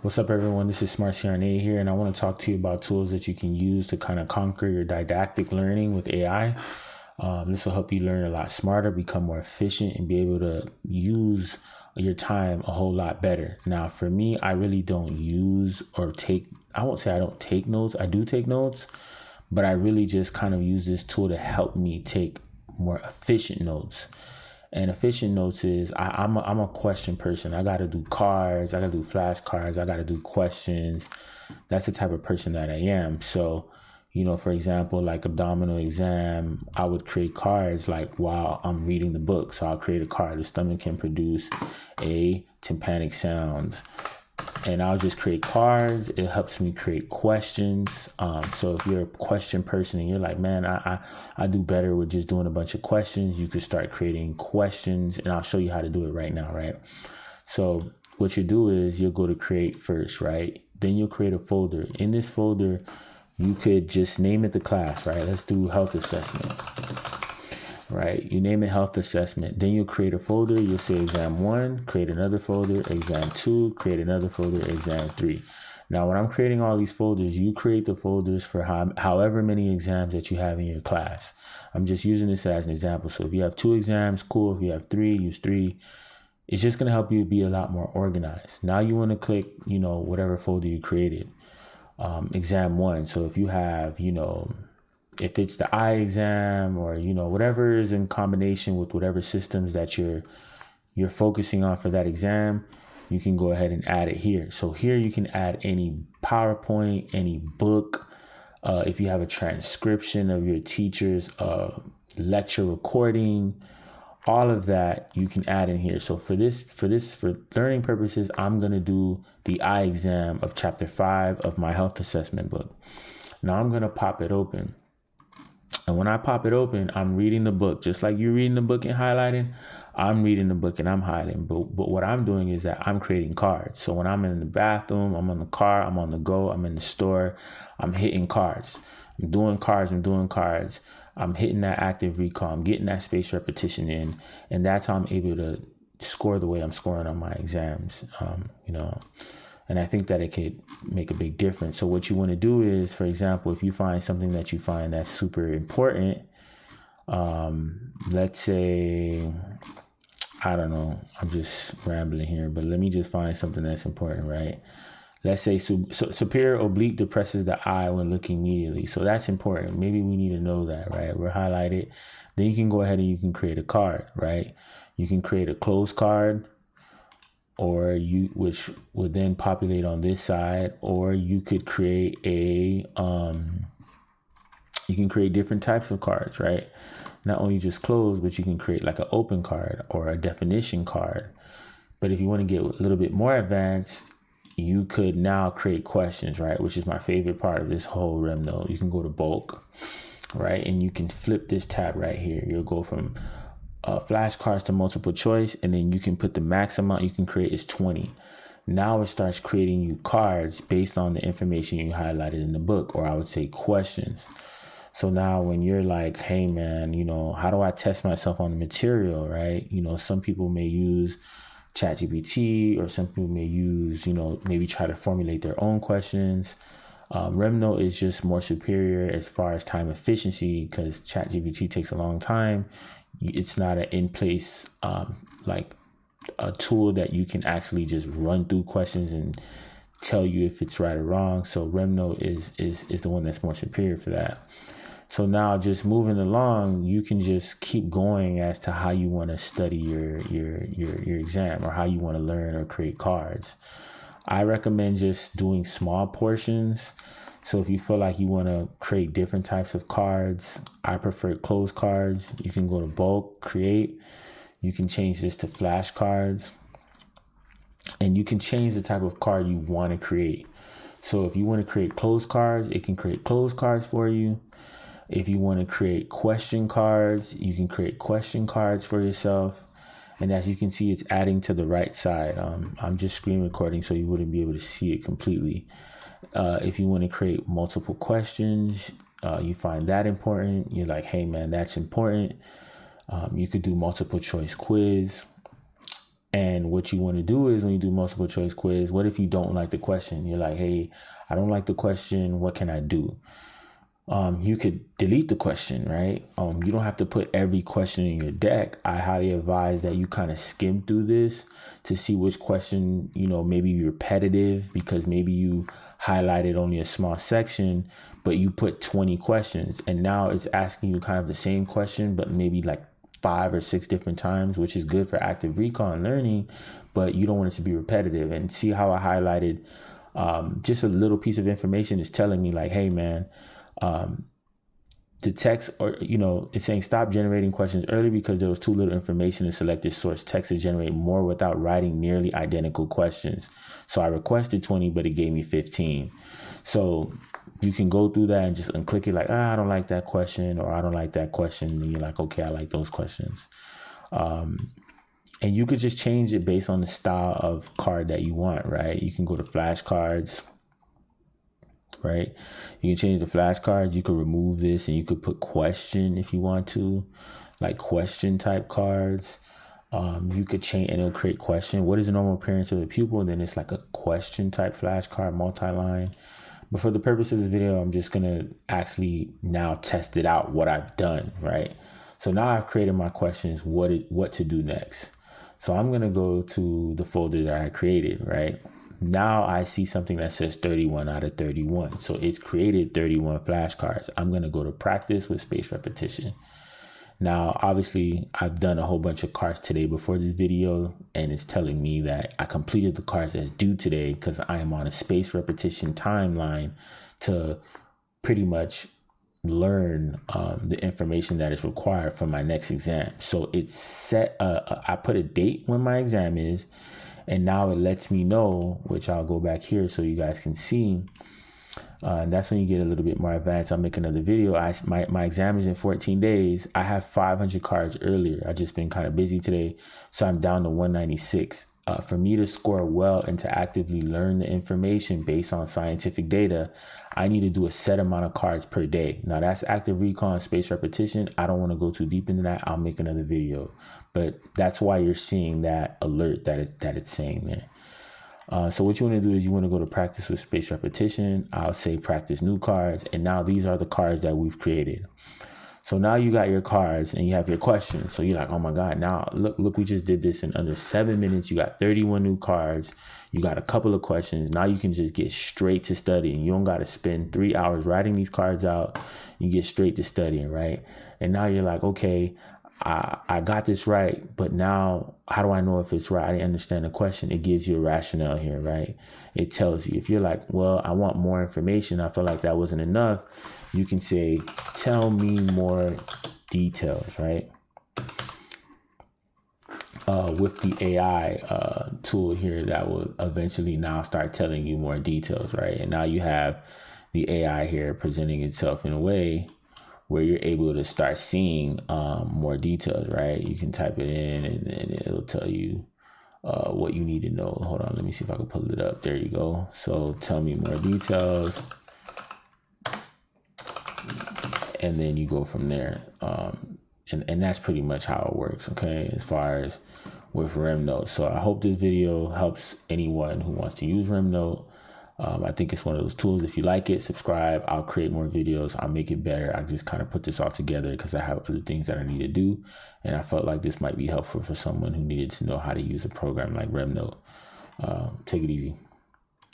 What's up, everyone? This is Smart CRNA here, and I want to talk to you about tools that you can use to kind of conquer your didactic learning with AI. This will help you learn a lot smarter, become more efficient, and be able to use your time a whole lot better. Now, for me, I really don't use or take, I won't say I don't take notes. I do take notes, but I really just kind of use this tool to help me take more efficient notes. And efficient notes is I'm a question person. I got to do cards. I got to do flashcards. I got to do questions. That's the type of person that I am. So, for example, like abdominal exam, I would create cards like while I'm reading the book. So I'll create a card. The stomach can produce a tympanic sound. And I'll just create cards. It helps me create questions. So if you're a question person and you're like, man, I do better with just doing a bunch of questions, you could start creating questions, and I'll show you how to do it right now, right? So what you do is you'll go to create first, right? Then you'll create a folder. In this folder, you could just name it the class, right? Let's do health assessment. Right, you name it health assessment. Then you'll create a folder. You'll say exam 1, create another folder, exam 2, create another folder, exam 3. Now, when I'm creating all these folders, you create the folders for however many exams that you have in your class. I'm just using this as an example. So if you have 2 exams, cool. If you have 3, use 3. It's just going to help you be a lot more organized. Now you want to click, whatever folder you created. Exam 1. So if you have, if it's the eye exam or, whatever is in combination with whatever systems that you're focusing on for that exam, you can go ahead and add it here. So here you can add any PowerPoint, any book. If you have a transcription of your teacher's lecture recording, all of that you can add in here. So for learning purposes, I'm going to do the eye exam of chapter 5 of my health assessment book. Now I'm going to pop it open. And when I pop it open, I'm reading the book. Just like you're reading the book and highlighting, I'm reading the book and I'm highlighting. But what I'm doing is that I'm creating cards. So when I'm in the bathroom, I'm on the car, I'm on the go, I'm in the store, I'm hitting cards. I'm doing cards. I'm hitting that active recall. I'm getting that spaced repetition in. And that's how I'm able to score the way I'm scoring on my exams, And I think that it could make a big difference. So what you want to do is, for example, if you find something that you find that's super important, let's say, I don't know, I'm just rambling here, but let me just find something that's important, right? Let's say superior oblique depresses the eye when looking medially. So that's important. Maybe we need to know that, right? We're highlighted. Then you can go ahead and you can create a card, right? You can create a closed card, which would then populate on this side, or you could create you can create different types of cards, right? Not only just closed, but you can create like an open card or a definition card. But if you want to get a little bit more advanced, you could now create questions, right? Which is my favorite part of this whole RemNote. You can go to bulk, right? And you can flip this tab right here. You'll go from flashcards to multiple choice, and then you can put the max amount you can create is 20. Now it starts creating you cards based on the information you highlighted in the book, or I would say questions. So now when you're like, hey man, how do I test myself on the material, right? Some people may use ChatGPT, or some people may use, maybe try to formulate their own questions. RemNote is just more superior as far as time efficiency, because ChatGPT takes a long time. It's not an in-place like a tool that you can actually just run through questions and tell you if it's right or wrong. So RemNote is the one that's more superior for that. So now just moving along, you can just keep going as to how you want to study your exam, or how you want to learn or create cards. I recommend just doing small portions. So if you feel like you want to create different types of cards, I prefer closed cards. You can go to bulk, create. You can change this to flashcards. And you can change the type of card you want to create. So if you want to create closed cards, it can create closed cards for you. If you want to create question cards, you can create question cards for yourself. And as you can see, it's adding to the right side. I'm just screen recording, so you wouldn't be able to see it completely. If you want to create multiple questions, you find that important. You're like, hey man, that's important. You could do multiple choice quiz. And what you want to do is when you do multiple choice quiz, what if you don't like the question? You're like, hey, I don't like the question. What can I do? You could delete the question, right? You don't have to put every question in your deck. I highly advise that you kind of skim through this to see which question, maybe repetitive because maybe you highlighted only a small section, but you put 20 questions and now it's asking you kind of the same question, but maybe like 5 or 6 different times, which is good for active recall and learning, but you don't want it to be repetitive. And see how I highlighted just a little piece of information is telling me like, hey man, the text, or it's saying stop generating questions early because there was too little information in selected source text to generate more without writing nearly identical questions. So I requested 20, but it gave me 15. So you can go through that and just unclick it like, I don't like that question, or I don't like that question. And you're like, okay, I like those questions. And you could just change it based on the style of card that you want, right? You can go to flashcards. Right, you can change the flashcards. You could remove this and you could put question if you want to, like question type cards. You could change and it'll create question. What is the normal appearance of the pupil? And then it's like a question type flashcard, multi-line. But for the purpose of this video, I'm just gonna actually now test it out what I've done, right? So now I've created my questions, what to do next. So I'm gonna go to the folder that I created, right? Now I see something that says 31 out of 31. So it's created 31 flashcards. I'm going to go to practice with spaced repetition. Now, obviously, I've done a whole bunch of cards today before this video, and it's telling me that I completed the cards that's due today because I am on a spaced repetition timeline to pretty much learn the information that is required for my next exam. So it's set, I put a date when my exam is, and now it lets me know, which I'll go back here so you guys can see. And that's when you get a little bit more advanced. I'll make another video. My exam is in 14 days. I have 500 cards earlier. I've just been kind of busy today. So I'm down to 196. For me to score well and to actively learn the information based on scientific data, I need to do a set amount of cards per day. Now that's active recall and spaced repetition. I don't want to go too deep into that. I'll make another video. But that's why you're seeing that alert that it's saying there. So what you want to do is you want to go to practice with spaced repetition. I'll say practice new cards. And now these are the cards that we've created. So now you got your cards and you have your questions. So you're like, oh my God, now look, we just did this in under 7 minutes. You got 31 new cards. You got a couple of questions. Now you can just get straight to studying. You don't got to spend 3 hours writing these cards out. You get straight to studying, right? And now you're like, okay, I got this right, but now how do I know if it's right? I didn't understand the question. It gives you a rationale here, right? It tells you if you're like, well, I want more information. I feel like that wasn't enough. You can say, tell me more details, right? With the AI tool here, that will eventually now start telling you more details, right? And now you have the AI here presenting itself in a way where you're able to start seeing more details, right? You can type it in and it'll tell you what you need to know. Hold on, let me see if I can pull it up. There you go. So tell me more details. And then you go from there. And that's pretty much how it works, okay, as far as with RemNote. So I hope this video helps anyone who wants to use RemNote. I think it's one of those tools. If you like it, subscribe. I'll create more videos. I'll make it better. I just kind of put this all together because I have other things that I need to do. And I felt like this might be helpful for someone who needed to know how to use a program like RemNote. Take it easy.